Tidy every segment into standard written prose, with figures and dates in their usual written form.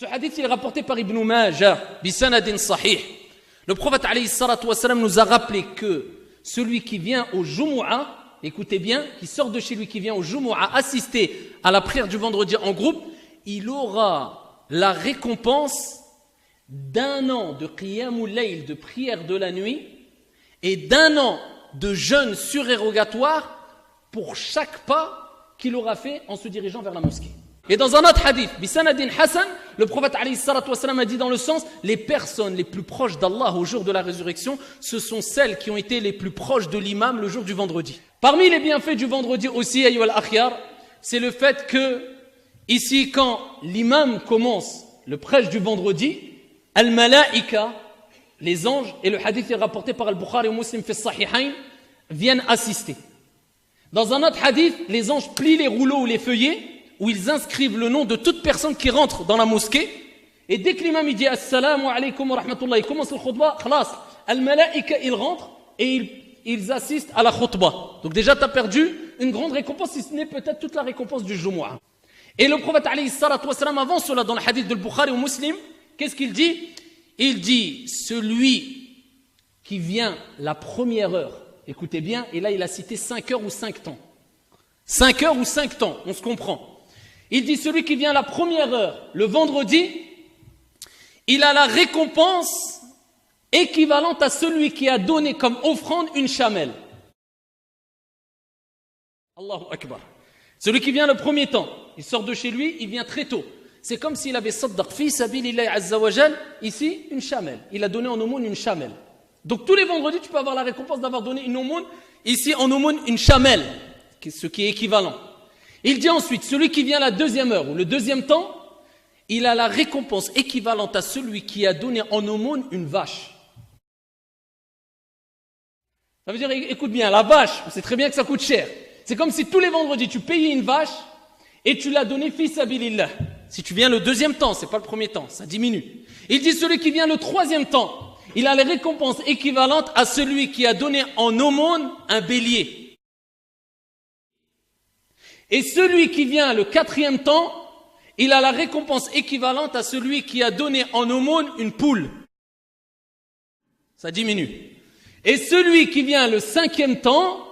Ce hadith il est rapporté par Ibn Majah, bisanadin sahih. Le prophète alayhi salatu wassalam nous a rappelé que celui qui vient au Jumu'ah, écoutez bien, qui sort de chez lui, qui vient au Jumu'ah assister à la prière du vendredi en groupe, il aura la récompense d'un an de qiyamul layl, de prière de la nuit, et d'un an de jeûne surérogatoire pour chaque pas qu'il aura fait en se dirigeant vers la mosquée. Et dans un autre hadith, bisanadin hasan, le prophète alayhi salatu wassalam a dit dans le sens, les personnes les plus proches d'Allah au jour de la résurrection, ce sont celles qui ont été les plus proches de l'imam le jour du vendredi. Parmi les bienfaits du vendredi aussi, ayyuhal akhyar, c'est le fait que, ici, quand l'imam commence le prêche du vendredi, al-malaika, les anges, et le hadith est rapporté par Al-Bukhari ou Muslim fi sahihayn, viennent assister. Dans un autre hadith, les anges plient les rouleaux ou les feuillets, où ils inscrivent le nom de toute personne qui rentre dans la mosquée. Et dès que l'imam dit Assalamu alaykum wa rahmatullah, il commence le khutbah, khalas, al-malaika, ils rentrent et ils assistent à la khutbah. Donc déjà, tu as perdu une grande récompense, si ce n'est peut-être toute la récompense du Jumu'ah. Et le prophète alayhi salatu wassalam, avant cela, dans le hadith de Bukhari ou Muslim, qu'est-ce qu'il dit? Il dit, celui qui vient la première heure, écoutez bien, et là il a cité 5 heures ou 5 temps. 5 heures ou 5 temps, on se comprend. Il dit, celui qui vient la première heure, le vendredi, il a la récompense équivalente à celui qui a donné comme offrande une chamelle. Allahu Akbar. Celui qui vient le premier temps, il sort de chez lui, il vient très tôt. C'est comme s'il avait saddaq fi sabilillahi azza wa jal, ici, une chamelle. Il a donné en aumône une chamelle. Donc tous les vendredis, tu peux avoir la récompense d'avoir donné une aumône, ici en aumône une chamelle, ce qui est équivalent. Il dit ensuite, celui qui vient la deuxième heure ou le deuxième temps, il a la récompense équivalente à celui qui a donné en aumône une vache. Ça veut dire, écoute bien, la vache, on sait très bien que ça coûte cher. C'est comme si tous les vendredis, tu payais une vache et tu l'as donnée fi sabilillah. Si tu viens le deuxième temps, c'est pas le premier temps, ça diminue. Il dit, celui qui vient le troisième temps, il a les récompenses équivalentes à celui qui a donné en aumône un bélier. Et celui qui vient le quatrième temps, il a la récompense équivalente à celui qui a donné en aumône une poule. Ça diminue. Et celui qui vient le cinquième temps,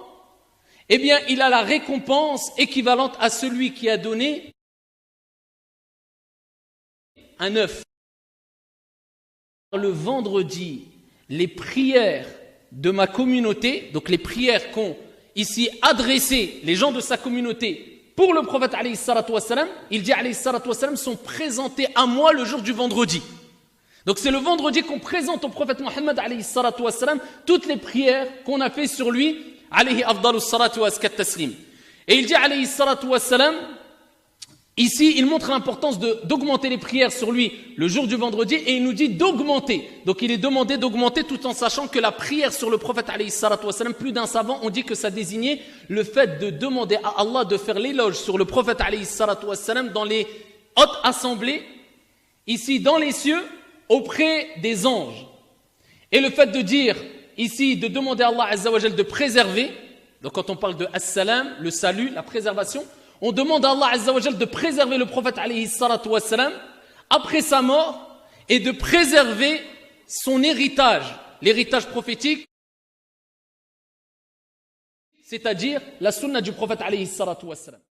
eh bien, il a la récompense équivalente à celui qui a donné un œuf. Le vendredi, les prières de ma communauté, donc les prières qu'ont ici adressé les gens de sa communauté pour le prophète alayhi salatu wassalam, il dit alayhi salatu wassalam, sont présentées à moi le jour du vendredi. Donc c'est le vendredi qu'on présente au prophète Mohammed alayhi salatu wassalam toutes les prières qu'on a fait sur lui alayhi afdalus salatu wa askat taslim. Et il dit alayhi salatu wassalam, ici il montre l'importance d'augmenter les prières sur lui le jour du vendredi et il nous dit d'augmenter. Donc il est demandé d'augmenter tout en sachant que la prière sur le prophète alayhi salatu wassalam, plus d'un savant ont dit que ça désignait le fait de demander à Allah de faire l'éloge sur le prophète alayhi salatu wassalam dans les hautes assemblées, ici dans les cieux, auprès des anges. Et le fait de dire ici, de demander à Allah azza wa jal de préserver, donc quand on parle de as-salam, le salut, la préservation, on demande à Allah azza wa jal de préserver le prophète alayhi salatu wassalam après sa mort et de préserver son héritage, l'héritage prophétique, c'est-à-dire la sunna du prophète alayhi salatu wassalam.